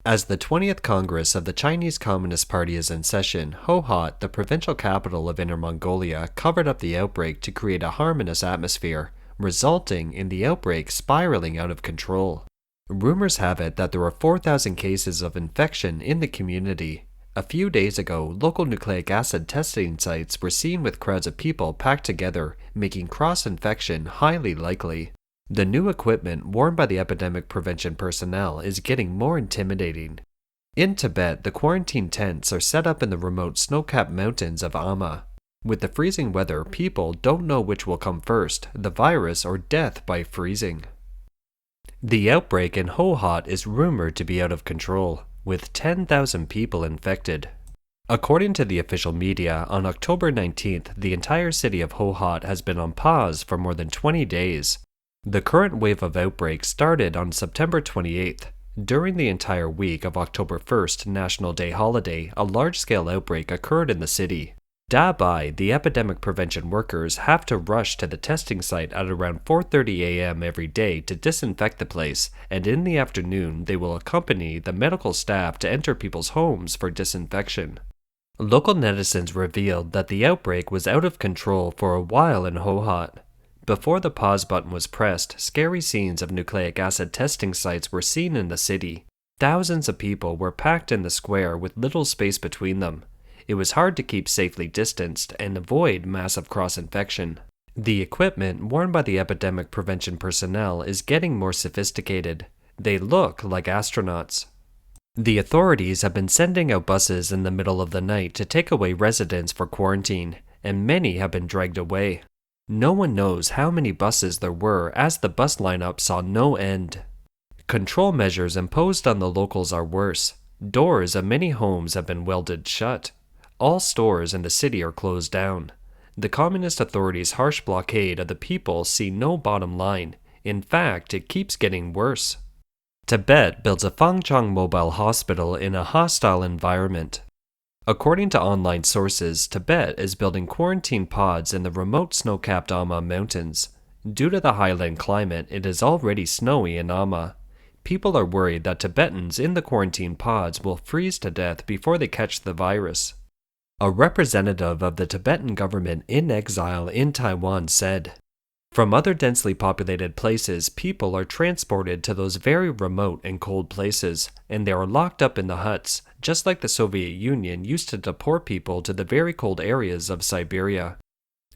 As the 20th Congress of the Chinese Communist Party is in session, Hohhot, the provincial capital of Inner Mongolia, covered up the outbreak to create a harmonious atmosphere, resulting in the outbreak spiraling out of control. Rumors have it that there are 4,000 cases of infection in the community. A few days ago, local nucleic acid testing sites were seen with crowds of people packed together, making cross-infection highly likely. The new equipment worn by the epidemic prevention personnel is getting more intimidating. In Tibet, the quarantine tents are set up in the remote snow-capped mountains of Amma. With the freezing weather, people don't know which will come first, the virus or death by freezing. The outbreak in Hohhot is rumored to be out of control, with 10,000 people infected. According to the official media, on October 19th, the entire city of Hohhot has been on pause for more than 20 days. The current wave of outbreak started on September 28th. During the entire week of October 1st, National Day holiday, a large-scale outbreak occurred in the city. Dabai, the epidemic prevention workers, have to rush to the testing site at around 4:30 a.m. every day to disinfect the place, and in the afternoon they will accompany the medical staff to enter people's homes for disinfection. Local netizens revealed that the outbreak was out of control for a while in Hohhot. Before the pause button was pressed, scary scenes of nucleic acid testing sites were seen in the city. Thousands of people were packed in the square with little space between them. It was hard to keep safely distanced and avoid massive cross-infection. The equipment worn by the epidemic prevention personnel is getting more sophisticated. They look like astronauts. The authorities have been sending out buses in the middle of the night to take away residents for quarantine, and many have been dragged away. No one knows how many buses there were, as the bus lineup saw no end. Control measures imposed on the locals are worse. Doors of many homes have been welded shut. All stores in the city are closed down. The communist authorities' harsh blockade of the people see no bottom line. In fact, it keeps getting worse. Tibet builds a Fangchang mobile hospital in a hostile environment. According to online sources, Tibet is building quarantine pods in the remote snow-capped Amma mountains. Due to the highland climate, it is already snowy in Amma. People are worried that Tibetans in the quarantine pods will freeze to death before they catch the virus. A representative of the Tibetan government in exile in Taiwan said, "From other densely populated places, people are transported to those very remote and cold places, and they are locked up in the huts, just like the Soviet Union used to deport people to the very cold areas of Siberia.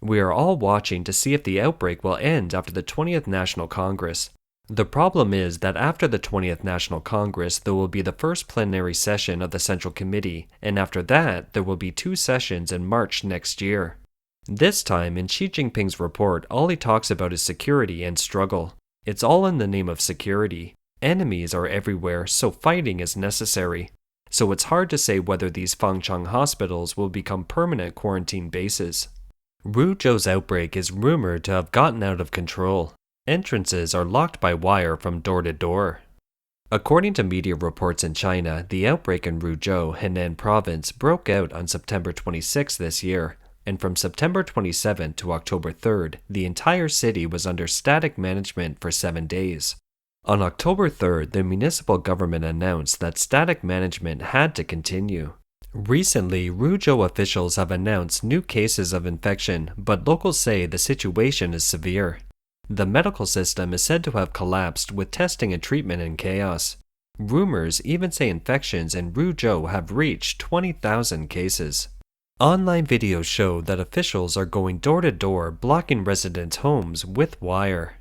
We are all watching to see if the outbreak will end after the 20th National Congress. The problem is that after the 20th National Congress, there will be the first plenary session of the Central Committee, and after that, there will be 2 sessions in March next year." This time, in Xi Jinping's report, all he talks about is security and struggle. It's all in the name of security. Enemies are everywhere, so fighting is necessary. So it's hard to say whether these Fangchang hospitals will become permanent quarantine bases. Ruzhou's outbreak is rumored to have gotten out of control. Entrances are locked by wire from door to door. According to media reports in China, the outbreak in Ruzhou, Henan province, broke out on September 26 this year. And from September 27 to October 3rd, the entire city was under static management for 7 days. On October 3rd, the municipal government announced that static management had to continue. Recently, Ruzhou officials have announced new cases of infection, but locals say the situation is severe. The medical system is said to have collapsed with testing and treatment in chaos. Rumors even say infections in Ruzhou have reached 20,000 cases. Online videos show that officials are going door to door, blocking residents' homes with wire.